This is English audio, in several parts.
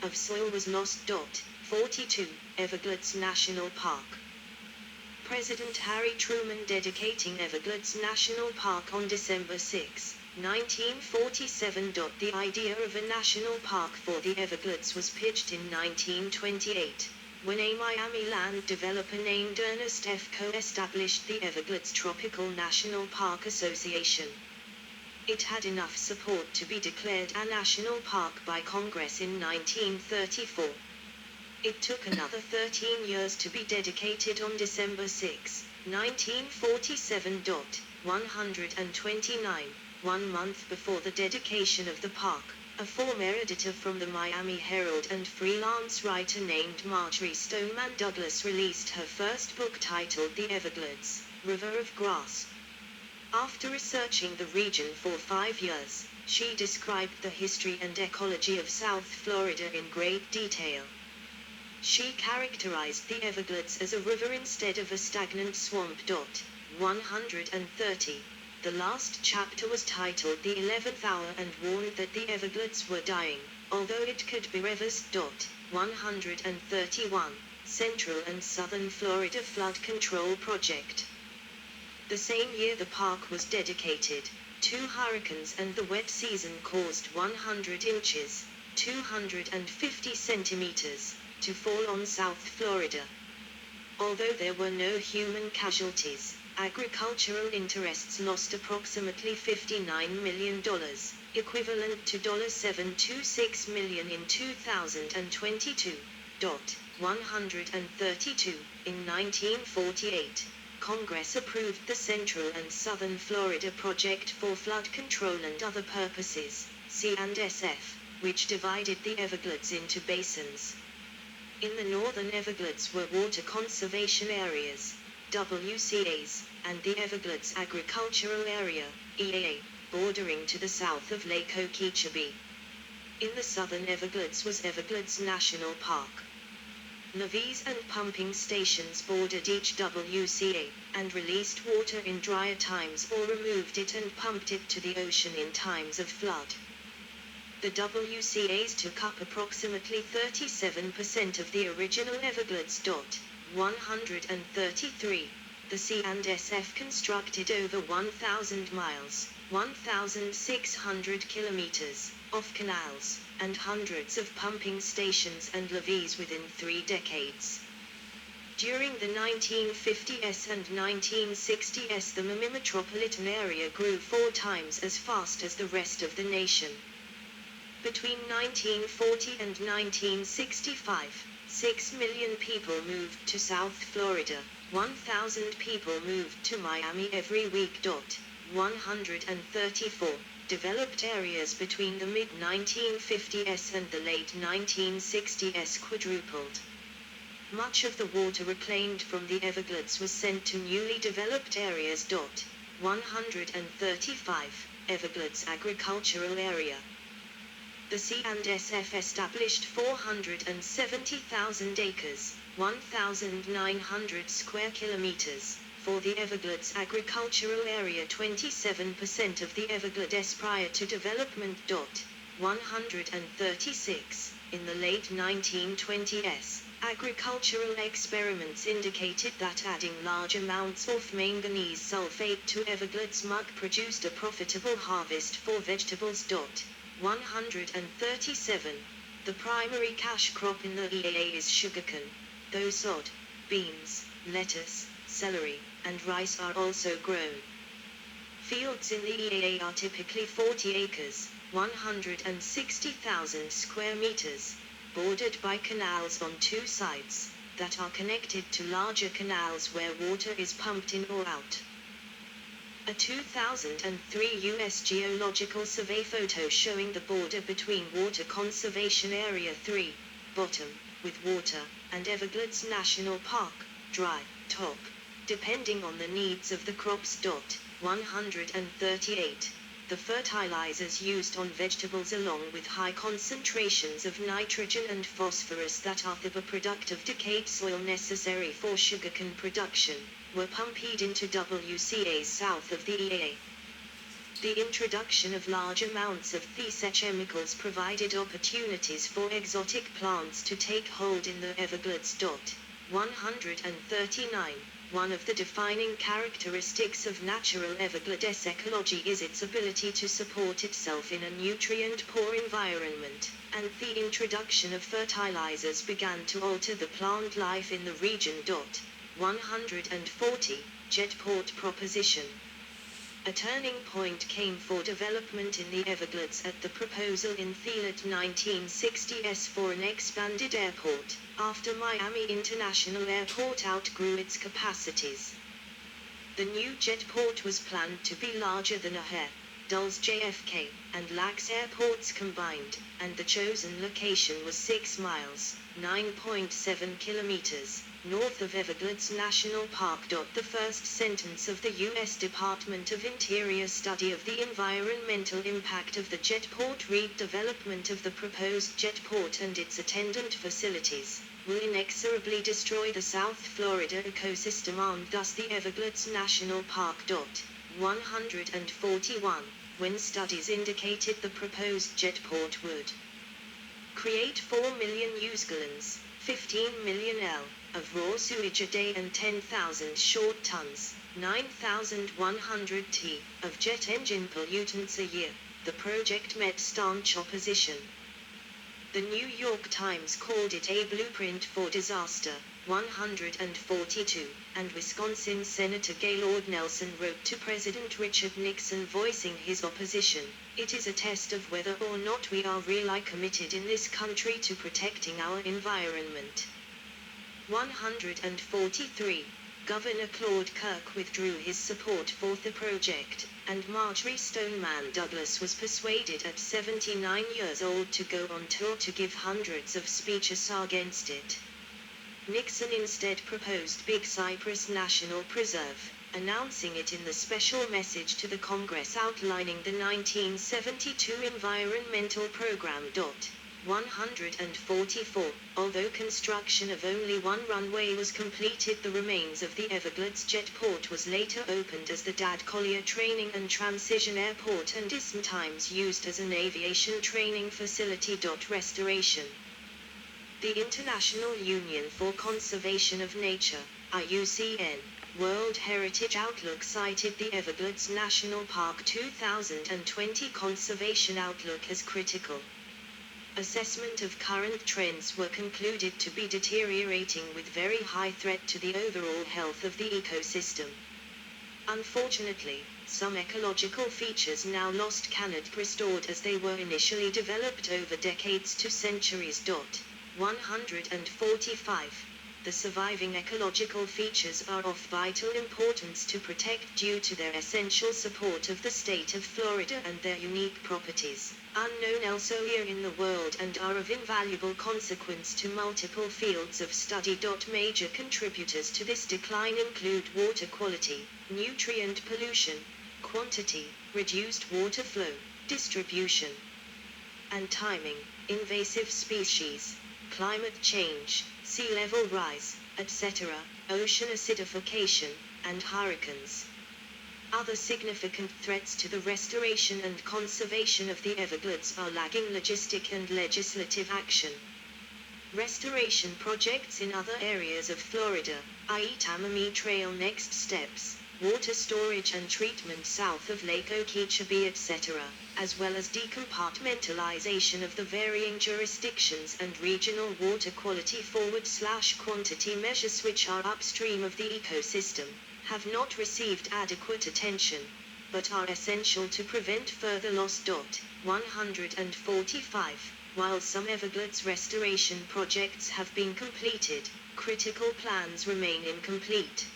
of soil was lost. 42. Everglades National Park. President Harry Truman dedicating Everglades National Park on December 6, 1947. The idea of a national park for the Everglades was pitched in 1928, when a Miami land developer named Ernest F. Coe established the Everglades Tropical National Park Association. It had enough support to be declared a national park by Congress in 1934. It took another 13 years to be dedicated on December 6, 1947. 129. 1 month before the dedication of the park, a former editor from the Miami Herald and freelance writer named Marjorie Stoneman Douglas released her first book titled The Everglades, River of Grass. After researching the region for 5 years, she described the history and ecology of South Florida in great detail. She characterized the Everglades as a river instead of a stagnant swamp. 130. The last chapter was titled The 11th Hour and warned that the Everglades were dying, although it could be rivers. 131. Central and Southern Florida Flood Control Project. The same year the park was dedicated, 2 hurricanes and the wet season caused 100 inches, 250 centimeters, to fall on South Florida. Although there were no human casualties, agricultural interests lost approximately $59 million, equivalent to $726 million in 2022. 132. In 1948, Congress approved the Central and Southern Florida Project for Flood Control and Other Purposes, C&SF, which divided the Everglades into basins. In the northern Everglades were water conservation areas, WCAs, and the Everglades Agricultural Area, EAA, bordering to the south of Lake Okeechobee. In the southern Everglades was Everglades National Park. Levees and pumping stations bordered each WCA, and released water in drier times or removed it and pumped it to the ocean in times of flood. The WCAs took up approximately 37% of the original Everglades. 133. The C&SF constructed over 1,000 miles, 1,600 kilometers, of canals, and hundreds of pumping stations and levees within 3 decades. During the 1950s and 1960s, the Miami metropolitan area grew 4 times as fast as the rest of the nation. Between 1940 and 1965, 6 million people moved to South Florida, 1,000 people moved to Miami every week. 134. Developed areas between the mid-1950s and the late 1960s quadrupled. Much of the water reclaimed from the Everglades was sent to newly developed areas. 135. Everglades Agricultural Area. The C&SF established 470,000 acres, 1,900 square kilometers, for the Everglades Agricultural Area. 27% of the Everglades prior to development. 136. In the late 1920s, agricultural experiments indicated that adding large amounts of manganese sulfate to Everglades muck produced a profitable harvest for vegetables. 137. The primary cash crop in the EAA is sugarcane, though sod, beans, lettuce, celery, and rice are also grown. Fields in the EAA are typically 40 acres, 160,000 square meters, bordered by canals on 2 sides, that are connected to larger canals where water is pumped in or out. A 2003 U.S. Geological Survey photo showing the border between Water Conservation Area 3, bottom, with water, and Everglades National Park, dry, top, depending on the needs of the crops. 138. The fertilizers used on vegetables along with high concentrations of nitrogen and phosphorus that are the byproduct of decayed soil necessary for sugarcane production, were pumped into WCAs south of the EAA. The introduction of large amounts of these chemicals provided opportunities for exotic plants to take hold in the Everglades. 139. One of the defining characteristics of natural Everglades ecology is its ability to support itself in a nutrient-poor environment, and the introduction of fertilizers began to alter the plant life in the region. 140. Jetport proposition. A turning point came for development in the Everglades at the proposal in the late 1960s for an expanded airport, after Miami International Airport outgrew its capacities. The new jetport was planned to be larger than Dulles JFK and LAX airports combined, and the chosen location was 6 miles, 9.7 kilometers, north of Everglades National Park. The first sentence of the U.S. Department of Interior study of the environmental impact of the jetport read: development of the proposed jetport and its attendant facilities will inexorably destroy the South Florida ecosystem and thus the Everglades National Park. 141. When studies indicated the proposed jetport would create 4 million used gallons, 15 million L, of raw sewage a day and 10,000 short tons, 9,100 t, of jet engine pollutants a year, the project met staunch opposition. The New York Times called it a blueprint for disaster. 142, and Wisconsin Senator Gaylord Nelson wrote to President Richard Nixon voicing his opposition: "It is a test of whether or not we are really committed in this country to protecting our environment." 143. Governor Claude Kirk withdrew his support for the project, and Marjorie Stoneman Douglas was persuaded at 79 years old to go on tour to give hundreds of speeches against it. Nixon instead proposed Big Cypress National Preserve, announcing it in the special message to the Congress outlining the 1972 Environmental Program. 144. Although construction of only one runway was completed, the remains of the Everglades jetport was later opened as the Dade Collier Training and Transition Airport and is sometimes used as an aviation training facility. Restoration. The International Union for Conservation of Nature, IUCN, World Heritage Outlook cited the Everglades National Park 2020 Conservation Outlook as critical. Assessment of current trends were concluded to be deteriorating with very high threat to the overall health of the ecosystem. Unfortunately, some ecological features now lost cannot be restored as they were initially developed over decades to centuries. 145. The surviving ecological features are of vital importance to protect due to their essential support of the state of Florida and their unique properties, unknown elsewhere in the world, and are of invaluable consequence to multiple fields of study. Major contributors to this decline include water quality, nutrient pollution, quantity, reduced water flow, distribution and timing, invasive species, climate change, sea level rise, etc., ocean acidification, and hurricanes. Other significant threats to the restoration and conservation of the Everglades are lagging logistic and legislative action. Restoration projects in other areas of Florida, i.e. Tammany Trail next steps, water storage and treatment south of Lake Okeechobee, etc., as well as decompartmentalization of the varying jurisdictions and regional water quality /quantity measures which are upstream of the ecosystem, have not received adequate attention, but are essential to prevent further loss. 145. While some Everglades restoration projects have been completed, critical plans remain incomplete.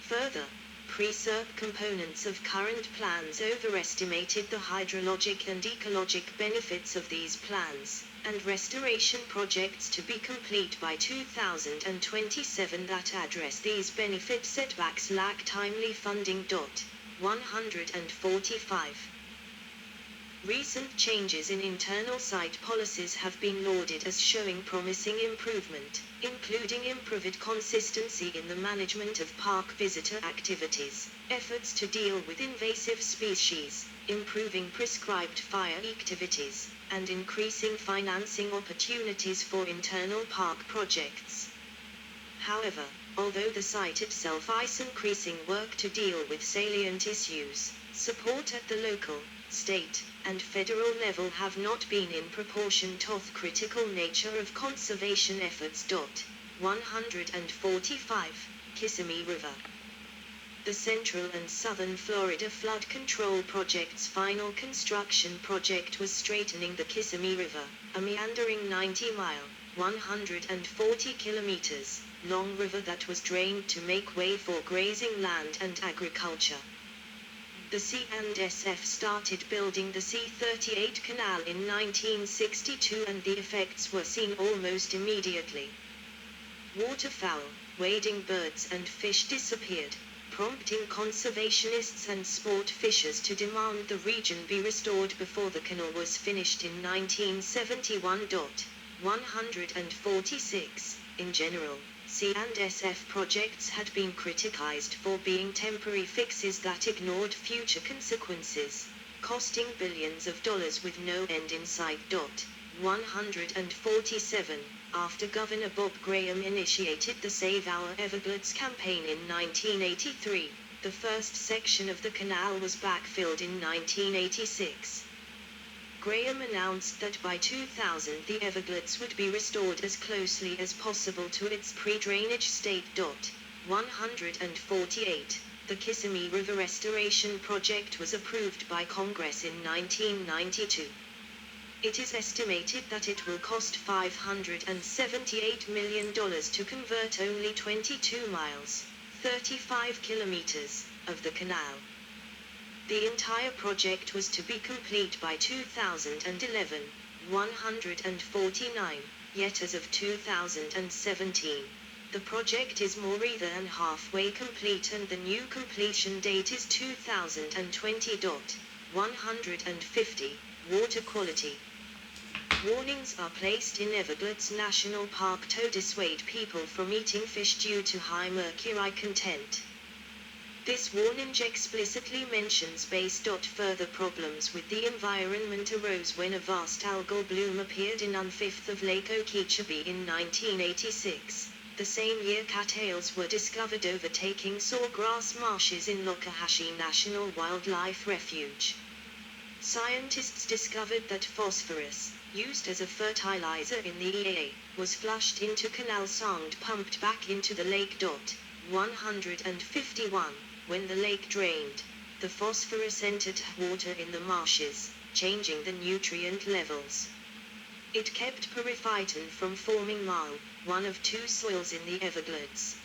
Further, preserve components of current plans overestimated the hydrologic and ecologic benefits of these plans, and restoration projects to be complete by 2027 that address these benefit setbacks lack timely funding. 145. Recent changes in internal site policies have been lauded as showing promising improvement, including improved consistency in the management of park visitor activities, efforts to deal with invasive species, improving prescribed fire activities, and increasing financing opportunities for internal park projects. However, although the site itself is increasing work to deal with salient issues, support at the local, state, and federal level have not been in proportion to the critical nature of conservation efforts. 145, Kissimmee River. The Central and Southern Florida Flood Control Project's final construction project was straightening the Kissimmee River, a meandering 90-mile, 140 kilometers, long river that was drained to make way for grazing land and agriculture. The C&SF started building the C-38 canal in 1962 and the effects were seen almost immediately. Waterfowl, wading birds and fish disappeared, prompting conservationists and sport fishers to demand the region be restored before the canal was finished in 1971. 146. In general, C&SF projects had been criticized for being temporary fixes that ignored future consequences, costing billions of dollars with no end in sight. 147. After Governor Bob Graham initiated the Save Our Everglades campaign in 1983, the first section of the canal was backfilled in 1986. Graham announced that by 2000 the Everglades would be restored as closely as possible to its pre-drainage state. 148. The Kissimmee River Restoration Project was approved by Congress in 1992. It is estimated that it will cost $578 million to convert only 22 miles, 35 kilometers, of the canal. The entire project was to be complete by 2011, 149, yet as of 2017, the project is more than halfway complete and the new completion date is 2020. 150. Water quality. Warnings are placed in Everglades National Park to dissuade people from eating fish due to high mercury content. This warning explicitly mentions base. Further problems with the environment arose when a vast algal bloom appeared in 1/5 of Lake Okeechobee in 1986. The same year cattails were discovered overtaking sawgrass marshes in Lokahashi National Wildlife Refuge. Scientists discovered that phosphorus, used as a fertilizer in the EA, was flushed into canal sound pumped back into the lake. 151. When the lake drained, the phosphorus entered water in the marshes, changing the nutrient levels. It kept periphyton from forming marl, one of two soils in the Everglades.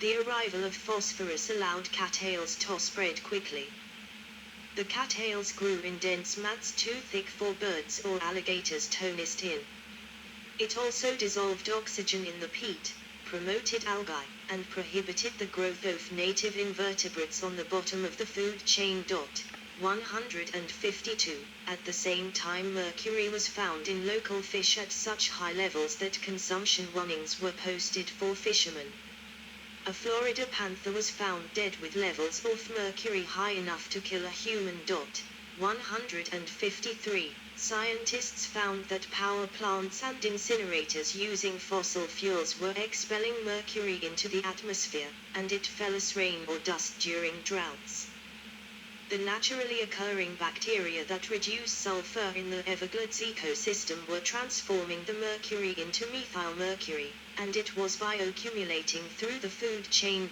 The arrival of phosphorus allowed cattails to spread quickly. The cattails grew in dense mats too thick for birds or alligators to nest in. It also dissolved oxygen in the peat, promoted algae, and prohibited the growth of native invertebrates on the bottom of the food chain. 152. At the same time, mercury was found in local fish at such high levels that consumption warnings were posted for fishermen. A Florida panther was found dead with levels of mercury high enough to kill a human. 153. Scientists found that power plants and incinerators using fossil fuels were expelling mercury into the atmosphere, and it fell as rain or dust during droughts. The naturally occurring bacteria that reduce sulfur in the Everglades ecosystem were transforming the mercury into methylmercury, and it was bioaccumulating through the food chain.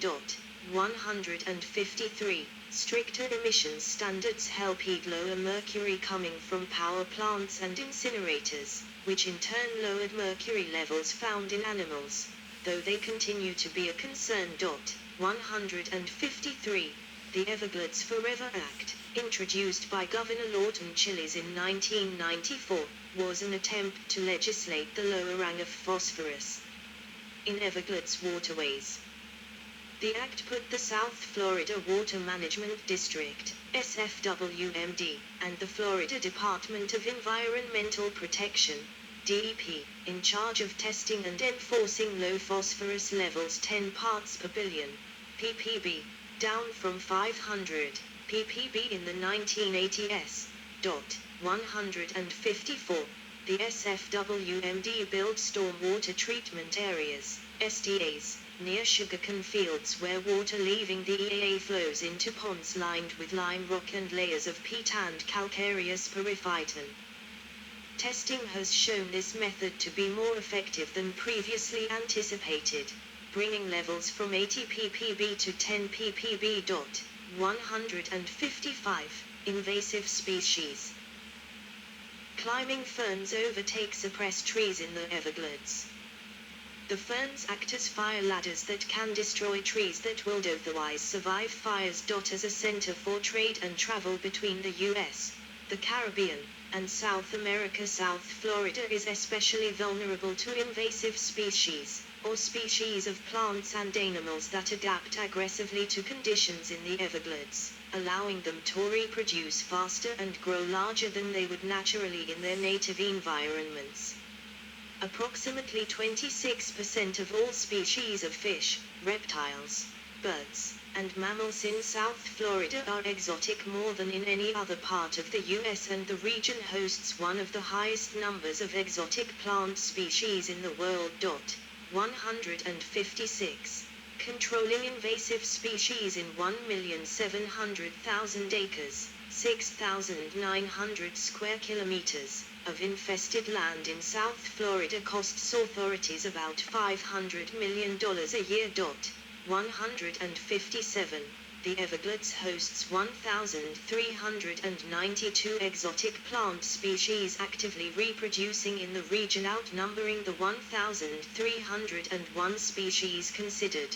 153. Stricter emissions standards help lower mercury coming from power plants and incinerators, which in turn lowered mercury levels found in animals, though they continue to be a concern. 153. The Everglades Forever Act, introduced by Governor Lawton Chiles in 1994, was an attempt to legislate the lowering of phosphorus in Everglades waterways. The act put the South Florida Water Management District, SFWMD, and the Florida Department of Environmental Protection, DEP, in charge of testing and enforcing low phosphorus levels 10 parts per billion, ppb, down from 500 ppb in the 1980s. 154. The SFWMD built stormwater treatment areas, STAs, near sugarcane fields where water leaving the EAA flows into ponds lined with lime rock and layers of peat and calcareous periphyton. Testing has shown this method to be more effective than previously anticipated, bringing levels from 80 ppb to 10 ppb. 155. Invasive species. Climbing ferns overtake suppressed trees in the Everglades. The ferns act as fire ladders that can destroy trees that would otherwise survive fires. As a center for trade and travel between the U.S., the Caribbean, and South America, South Florida is especially vulnerable to invasive species, or species of plants and animals that adapt aggressively to conditions in the Everglades, allowing them to reproduce faster and grow larger than they would naturally in their native environments. Approximately 26% of all species of fish, reptiles, birds, and mammals in South Florida are exotic more than in any other part of the U.S., and the region hosts one of the highest numbers of exotic plant species in the world. 156. Controlling invasive species in 1,700,000 acres, 6,900 square kilometers, of infested land in South Florida costs authorities about $500 million a year. 157. The Everglades hosts 1,392 exotic plant species actively reproducing in the region, outnumbering the 1,301 species considered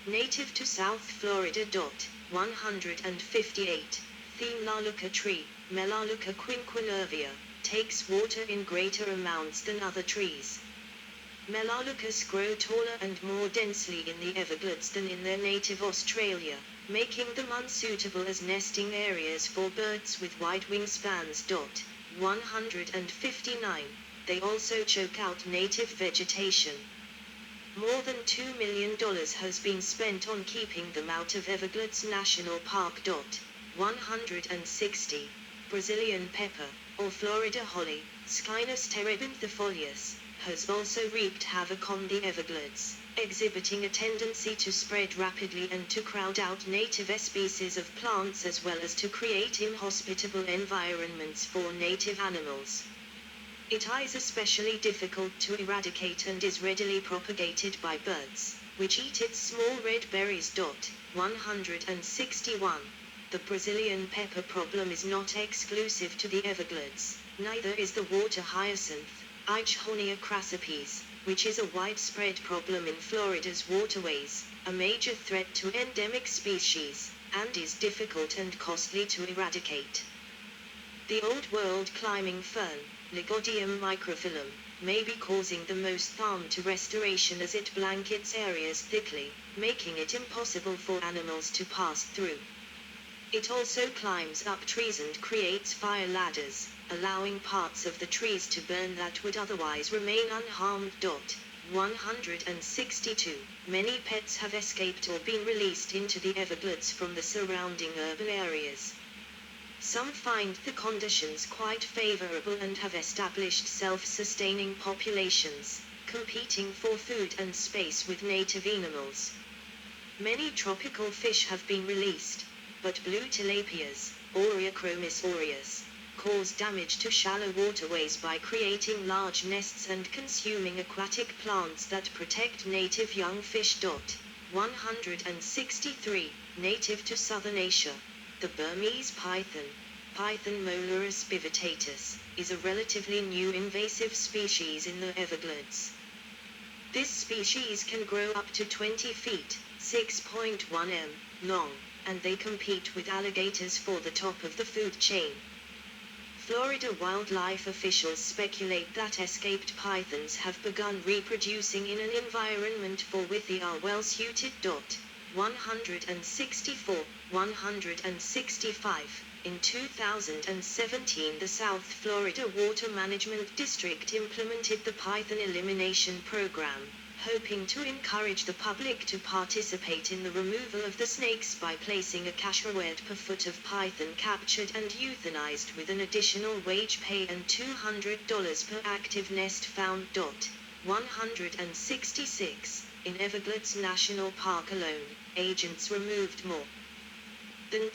native to South Florida. 158. The Melaleuca tree, Melaleuca quinquenervia, takes water in greater amounts than other trees. Melaleucas grow taller and more densely in the Everglades than in their native Australia, making them unsuitable as nesting areas for birds with wide wingspans. 159. They also choke out native vegetation. More than $2 million has been spent on keeping them out of Everglades National Park. 160. Brazilian pepper, or Florida holly, Schinus terebenthifolius, has also wreaked havoc on the Everglades, exhibiting a tendency to spread rapidly and to crowd out native species of plants as well as to create inhospitable environments for native animals. It is especially difficult to eradicate and is readily propagated by birds, which eat its small red berries. 161. The Brazilian pepper problem is not exclusive to the Everglades, neither is the water hyacinth, Eichhornia crassipes, which is a widespread problem in Florida's waterways, a major threat to endemic species, and is difficult and costly to eradicate. The Old World climbing fern, Lygodium microphyllum, may be causing the most harm to restoration as it blankets areas thickly, making it impossible for animals to pass through. It also climbs up trees and creates fire ladders, allowing parts of the trees to burn that would otherwise remain unharmed. 162. Many pets have escaped or been released into the Everglades from the surrounding urban areas. Some find the conditions quite favorable and have established self-sustaining populations, competing for food and space with native animals. Many tropical fish have been released, but blue tilapias, Aureochromis aureus, cause damage to shallow waterways by creating large nests and consuming aquatic plants that protect native young fish. 163. Native to Southern Asia, the Burmese python, Python molurus bivitatus, is a relatively new invasive species in the Everglades. This species can grow up to 20 feet, 6.1 m, long, and they compete with alligators for the top of the food chain. Florida wildlife officials speculate that escaped pythons have begun reproducing in an environment for which they are well suited. 164, 165. In 2017, the South Florida Water Management District implemented the Python Elimination Program, hoping to encourage the public to participate in the removal of the snakes by placing a cash reward per foot of python captured and euthanized with an additional wage pay and $200 per active nest found. 166. In Everglades National Park alone, agents removed more than